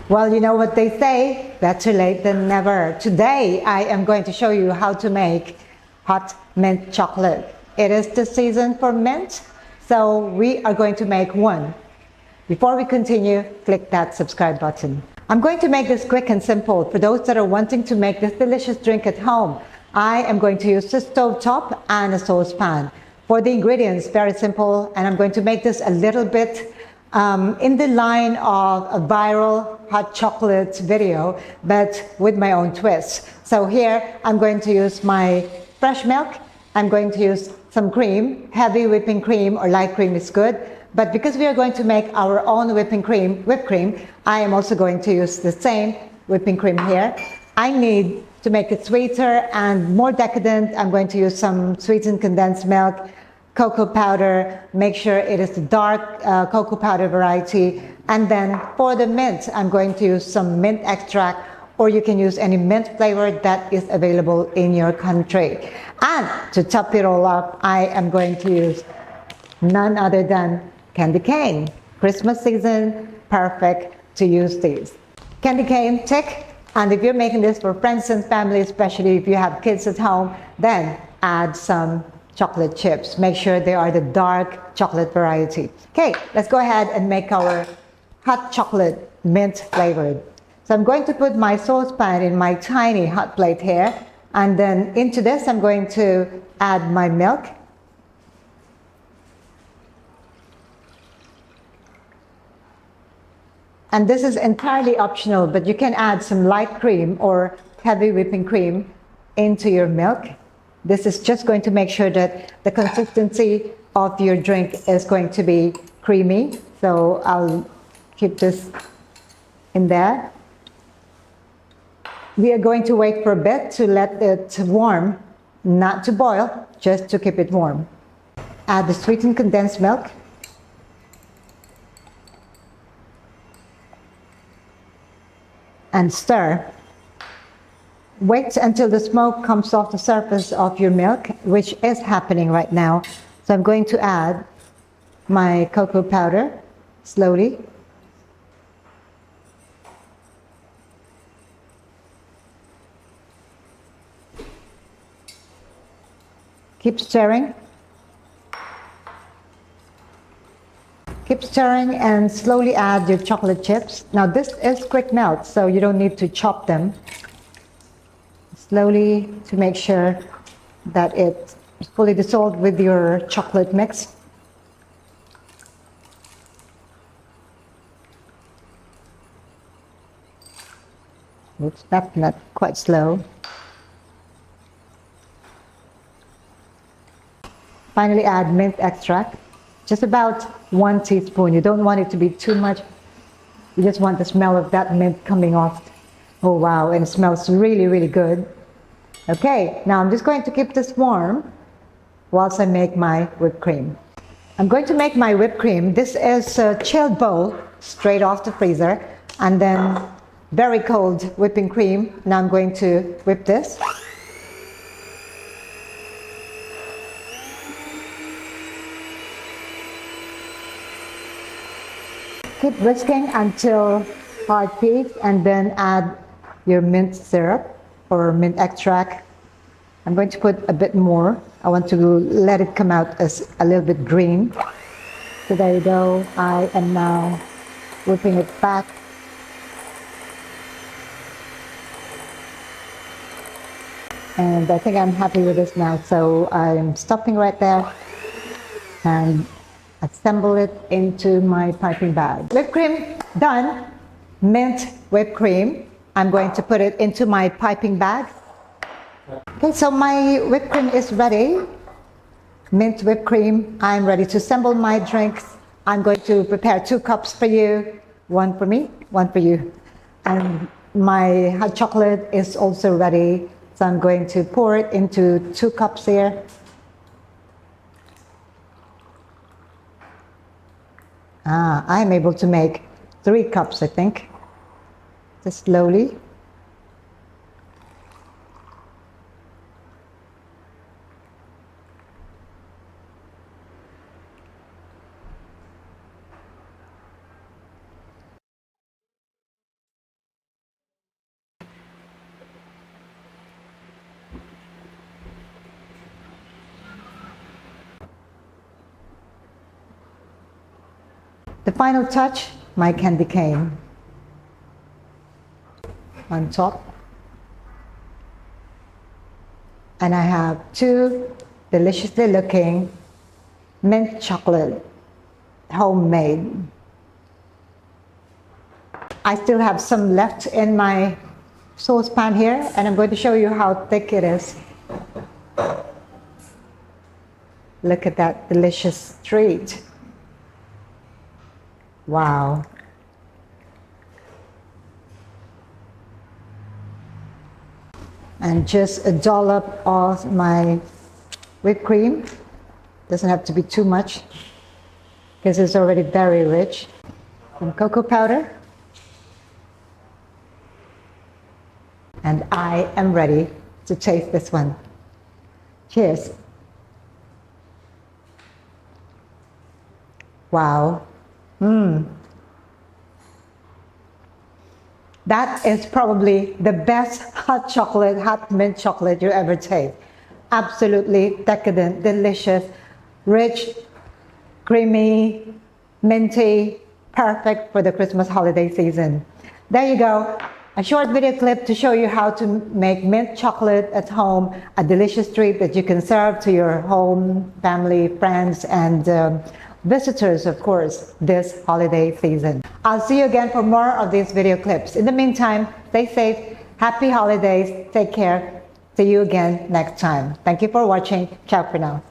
Well, you know what they say, better late than never. Today, I am going to show you how to make hot mint chocolate. It is the season for mint, so we are going to make one. Before we continue, click that subscribe button. I'm going to make this quick and simple. For those that are wanting to make this delicious drink at home, I am going to use a stove top and a saucepan. For the ingredients, very simple, and I'm going to make this a little bit in the line of a viral hot chocolate video, but with my own twist. So here, I'm going to use my fresh milk. I'm going to use some cream. Heavy whipping cream or light cream is good. But because we are going to make our own whipped cream, I am also going to use the same whipping cream here. I need to make it sweeter and more decadent. I'm going to use some sweetened condensed milk, cocoa powder, make sure it is the dark cocoa powder variety. And then for the mint, I'm going to use some mint extract, or you can use any mint flavor that is available in your country. And to top it all up, I am going to use none other than candy cane. Christmas season, perfect to use these. Candy cane, tick. And if you're making this for friends and family, especially if you have kids at home, then add some chocolate chips. Make sure they are the dark chocolate variety. Okay, let's go ahead and make our hot chocolate mint flavored. So I'm going to put my saucepan in my tiny hot plate here. And then into this, I'm going to add my milk. And this is entirely optional, but you can add some light cream or heavy whipping cream into your milk. This is just going to make sure that the consistency of your drink is going to be creamy. So I'll keep this in there. We are going to wait for a bit to let it warm, not to boil, just to keep it warm. Add the sweetened condensed milk. And stir. Wait until the smoke comes off the surface of your milk, which is happening right now. So I'm going to add my cocoa powder slowly. Keep stirring. Keep stirring and slowly add your chocolate chips. Now this is quick melt, so you don't need to chop them. Slowly to make sure that it's fully dissolved with your chocolate mix. Oops, that's not quite slow. Finally add mint extract. Just about 1 teaspoon. You don't want it to be too much. You just want the smell of that mint coming off. Oh wow, and it smells really, really good. Okay, now I'm just going to keep this warm whilst I make my whipped cream. I'm going to make my whipped cream. This is a chilled bowl, straight off the freezer, and then very cold whipping cream. Now I'm going to whip this. Keep whisking until hard peaks, and then add your mint syrup or mint extract. I'm going to put a bit more. I want to let it come out as a little bit green. So there you go. I am now whipping it back. And I think I'm happy with this now. So I'm stopping right there and assemble it into my piping bag. Whipped cream done. Mint whipped cream. I'm going to put it into my piping bag. Okay, so my whipped cream is ready. Mint whipped cream. I'm ready to assemble my drinks. I'm going to prepare 2 cups for you. 1 for me, 1 for you. And my hot chocolate is also ready. So I'm going to pour it into 2 cups here. I'm able to make 3 cups, I think. Just slowly. The final touch, my candy cane on top. And I have two deliciously looking mint chocolate, homemade. I still have some left in my saucepan here, and I'm going to show you how thick it is. Look at that delicious treat. Wow. And just a dollop of my whipped cream. Doesn't have to be too much because it's already very rich. Some cocoa powder. And I am ready to taste this one. Cheers. Wow. That is probably the best hot chocolate, hot mint chocolate you ever taste. Absolutely decadent, delicious, rich, creamy, minty, perfect for the Christmas holiday season. There you go. A short video clip to show you how to make mint chocolate at home, a delicious treat that you can serve to your home, family, friends, and visitors, of course, this holiday season. I'll see you again for more of these video clips. In the meantime, stay safe, happy holidays, take care. See you again next time. Thank you for watching. Ciao for now.